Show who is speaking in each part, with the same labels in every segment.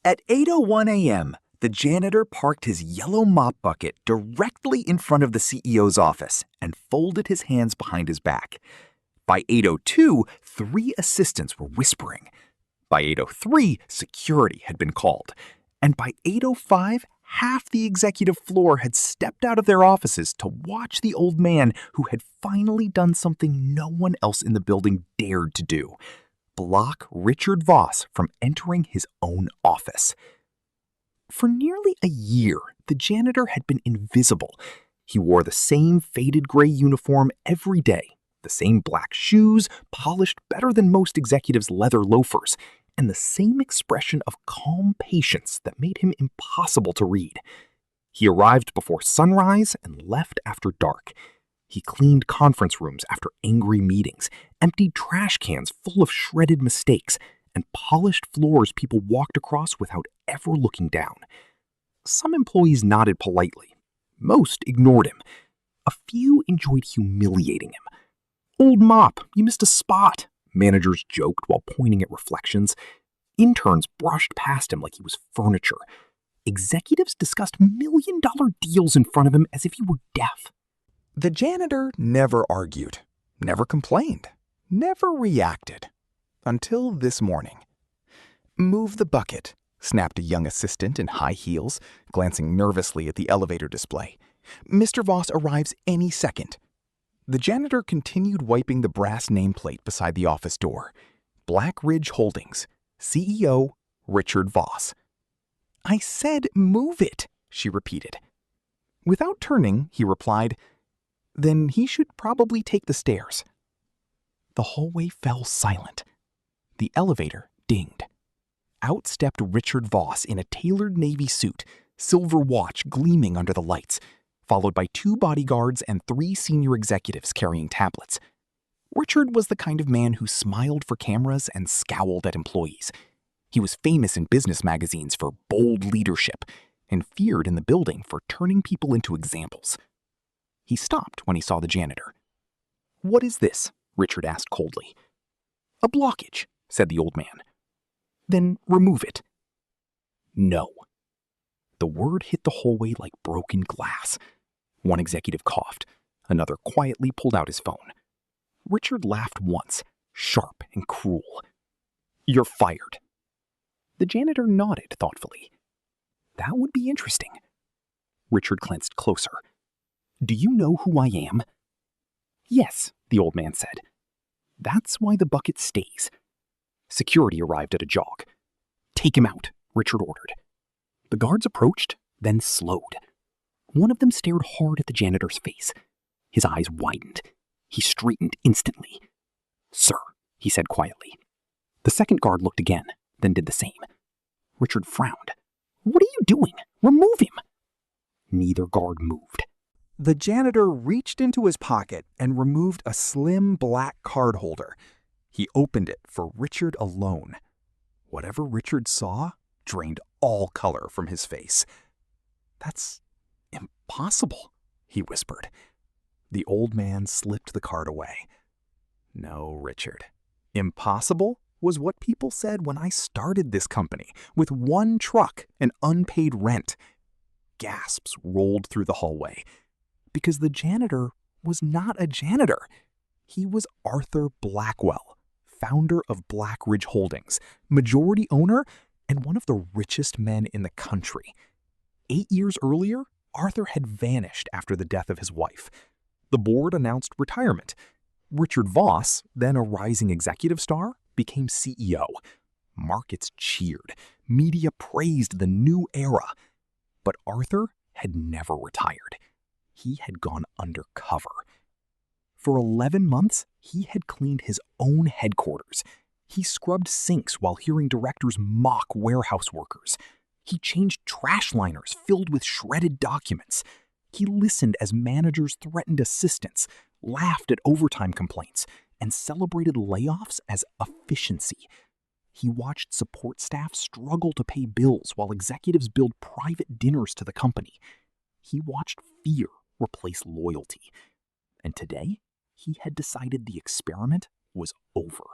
Speaker 1: At 8:01 a.m., the janitor parked his yellow mop bucket directly in front of the CEO's office and folded his hands behind his back. By 8:02, 3 assistants were whispering. By 8:03, security had been called. And by 8:05, half the executive floor had stepped out of their offices to watch the old man who had finally done something no one else in the building dared to do: block Richard Voss from entering his own office. For nearly a year, the janitor had been invisible. He wore the same faded gray uniform every day, the same black shoes, polished better than most executives' leather loafers, and the same expression of calm patience that made him impossible to read. He arrived before sunrise and left after dark. He cleaned conference rooms after angry meetings, emptied trash cans full of shredded mistakes, and polished floors people walked across without ever looking down. Some employees nodded politely. Most ignored him. A few enjoyed humiliating him. "Old mop, you missed a spot," managers joked while pointing at reflections. Interns brushed past him like he was furniture. Executives discussed million-dollar deals in front of him as if he were deaf.
Speaker 2: The janitor never argued, never complained, never reacted. Until this morning. "Move the bucket," snapped a young assistant in high heels, glancing nervously at the elevator display. "Mr. Voss arrives any second." The janitor continued wiping the brass nameplate beside the office door. Black Ridge Holdings, CEO Richard Voss. "I said move it," she repeated. Without turning, he replied, "Then he should probably take the stairs." The hallway fell silent. The elevator dinged. Out stepped Richard Voss in a tailored navy suit, silver watch gleaming under the lights, followed by 2 bodyguards and 3 senior executives carrying tablets. Richard was the kind of man who smiled for cameras and scowled at employees. He was famous in business magazines for bold leadership and feared in the building for turning people into examples. He stopped when he saw the janitor. "What is this?" Richard asked coldly. "A blockage," said the old man. "Then remove it." "No." The word hit the hallway like broken glass. One executive coughed. Another quietly pulled out his phone. Richard laughed once, sharp and cruel. "You're fired." The janitor nodded thoughtfully. "That would be interesting." Richard glanced closer. "Do you know who I am?" "Yes," the old man said. "That's why the bucket stays." Security arrived at a jog. "Take him out," Richard ordered. The guards approached, then slowed. One of them stared hard at the janitor's face. His eyes widened. He straightened instantly. "Sir," he said quietly. The second guard looked again, then did the same. Richard frowned. "What are you doing? Remove him!" Neither guard moved. The janitor reached into his pocket and removed a slim black card holder. He opened it for Richard alone. Whatever Richard saw drained all color from his face. "That's impossible," he whispered. The old man slipped the card away. "No, Richard. Impossible was what people said when I started this company, with 1 truck and unpaid rent." Gasps rolled through the hallway. Because the janitor was not a janitor. He was Arthur Blackwell, founder of Black Ridge Holdings, majority owner, and one of the richest men in the country. 8 years earlier, Arthur had vanished after the death of his wife. The board announced retirement. Richard Voss, then a rising executive star, became CEO. Markets cheered. Media praised the new era. But Arthur had never retired. He had gone undercover. For 11 months, he had cleaned his own headquarters. He scrubbed sinks while hearing directors mock warehouse workers. He changed trash liners filled with shredded documents. He listened as managers threatened assistants, laughed at overtime complaints, and celebrated layoffs as efficiency. He watched support staff struggle to pay bills while executives billed private dinners to the company. He watched fear replace loyalty. And today, he had decided the experiment was over.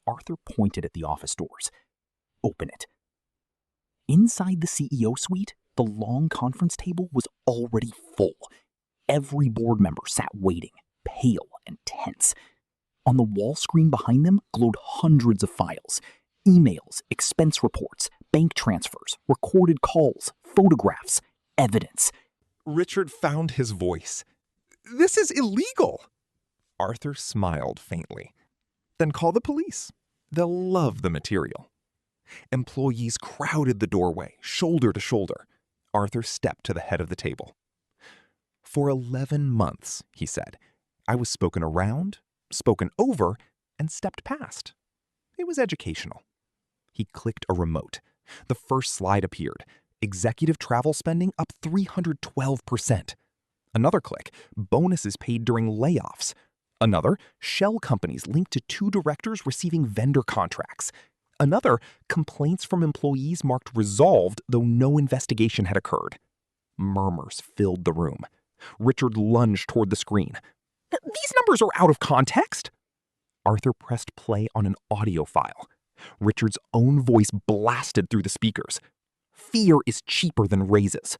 Speaker 2: Arthur pointed at the office doors. "Open it."
Speaker 1: Inside the CEO suite, the long conference table was already full. Every board member sat waiting, pale and tense. On the wall screen behind them glowed hundreds of files. Emails, expense reports, bank transfers, recorded calls, photographs, evidence.
Speaker 2: Richard found his voice. "This is illegal." Arthur smiled faintly. "Then call the police. They'll love the material." Employees crowded the doorway, shoulder to shoulder. Arthur stepped to the head of the table. "For 11 months, he said, I was spoken around, spoken over, and stepped past. It was educational." He clicked a remote. The first slide appeared. Executive travel spending up 312%. Another click, bonuses paid during layoffs. Another, shell companies linked to 2 directors receiving vendor contracts. Another, complaints from employees marked resolved though no investigation had occurred. Murmurs filled the room. Richard lunged toward the screen. "These numbers are out of context." Arthur pressed play on an audio file. Richard's own voice blasted through the speakers. "Fear is cheaper than raises."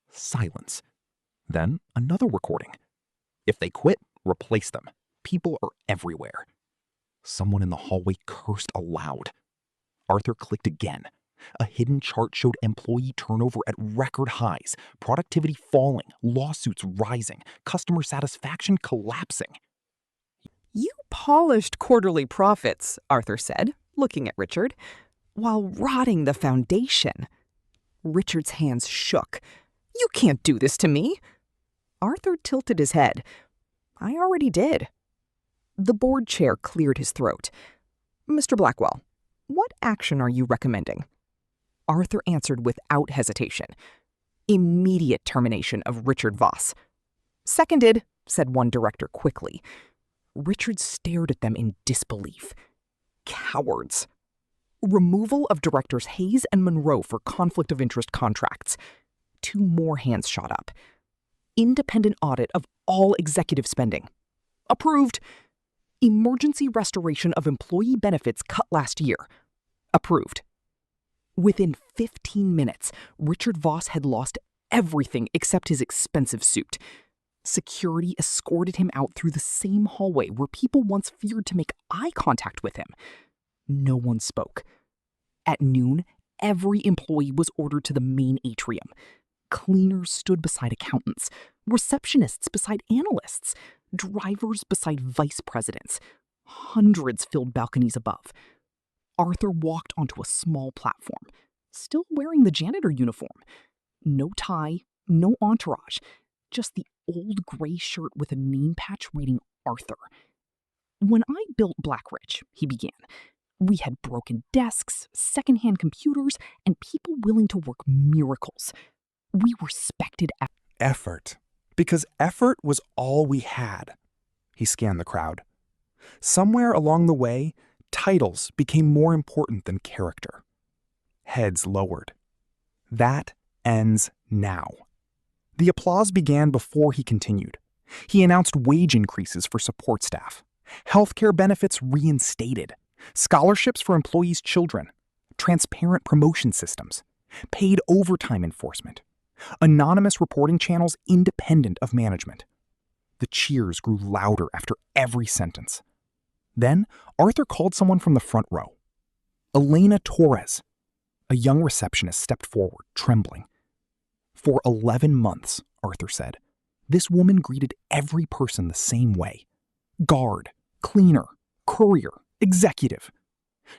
Speaker 2: Silence. Then another recording. "If they quit, replace them. People are everywhere." Someone in the hallway cursed aloud. Arthur clicked again. A hidden chart showed employee turnover at record highs, productivity falling, lawsuits rising, customer satisfaction collapsing.
Speaker 3: "You polished quarterly profits," Arthur said, looking at Richard, "while rotting the foundation." Richard's hands shook. "You can't do this to me." Arthur tilted his head. "I already did." The board chair cleared his throat. "Mr. Blackwell, what action are you recommending?" Arthur answered without hesitation. "Immediate termination of Richard Voss." "Seconded," said one director quickly. Richard stared at them in disbelief. Cowards. Removal of directors Hayes and Monroe for conflict of interest contracts. 2 more hands shot up. Independent audit of all executive spending. Approved. Emergency restoration of employee benefits cut last year. Approved. Within 15 minutes, Richard Voss had lost everything except his expensive suit. Security escorted him out through the same hallway where people once feared to make eye contact with him. No one spoke. At noon, every employee was ordered to the main atrium. Cleaners stood beside accountants, receptionists beside analysts, drivers beside vice presidents. Hundreds filled balconies above. Arthur walked onto a small platform, still wearing the janitor uniform. No tie, no entourage, just the old gray shirt with a name patch reading Arthur. "When I built Blackridge," he began, "we had broken desks, secondhand computers, and people willing to work miracles. We respected
Speaker 2: Effort. Because effort was all we had." He scanned the crowd. Somewhere along the way, titles became more important than character. Heads lowered. That ends now. The applause began before he continued. He announced wage increases for support staff, healthcare benefits reinstated, scholarships for employees' children, transparent promotion systems, paid overtime enforcement, anonymous reporting channels independent of management. The cheers grew louder after every sentence. Then Arthur called someone from the front row. Elena Torres. A young receptionist stepped forward, trembling. "For 11 months, Arthur said, this woman greeted every person the same way. Guard, cleaner, courier, executive.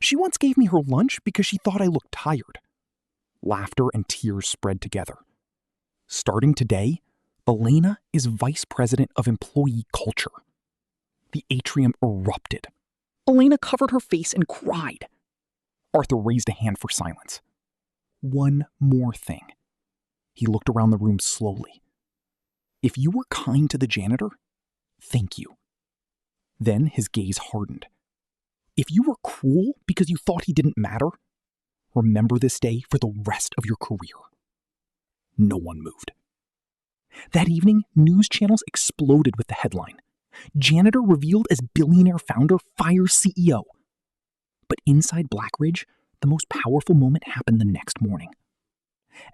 Speaker 2: She once gave me her lunch because she thought I looked tired." Laughter and tears spread together. Starting today, Elena is vice president of employee culture. The atrium erupted. Elena covered her face and cried. Arthur raised a hand for silence. "One more thing." He looked around the room slowly. "If you were kind to the janitor, thank you." Then his gaze hardened. "If you were cruel because you thought he didn't matter, remember this day for the rest of your career." No one moved. That evening, news channels exploded with the headline, "Janitor revealed as Billionaire founder fires CEO." But inside Blackridge,
Speaker 1: the most powerful moment happened the next morning.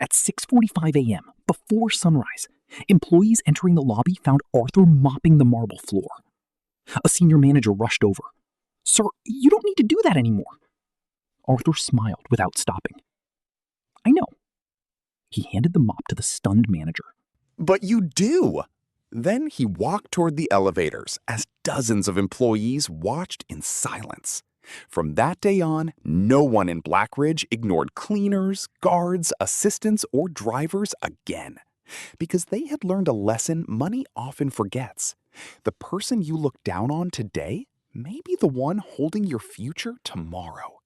Speaker 1: At 6:45 a.m., before sunrise, employees entering the lobby found Arthur mopping the marble floor. A senior manager rushed over. "Sir, you don't need to do that anymore." Arthur smiled without stopping. "I know." He handed the mop to the stunned manager.
Speaker 2: "But you do!" Then he walked toward the elevators as dozens of employees watched in silence. From that day on, no one in Blackridge ignored cleaners, guards, assistants, or drivers again. Because they had learned a lesson money often forgets. The person you look down on today may be the one holding your future tomorrow.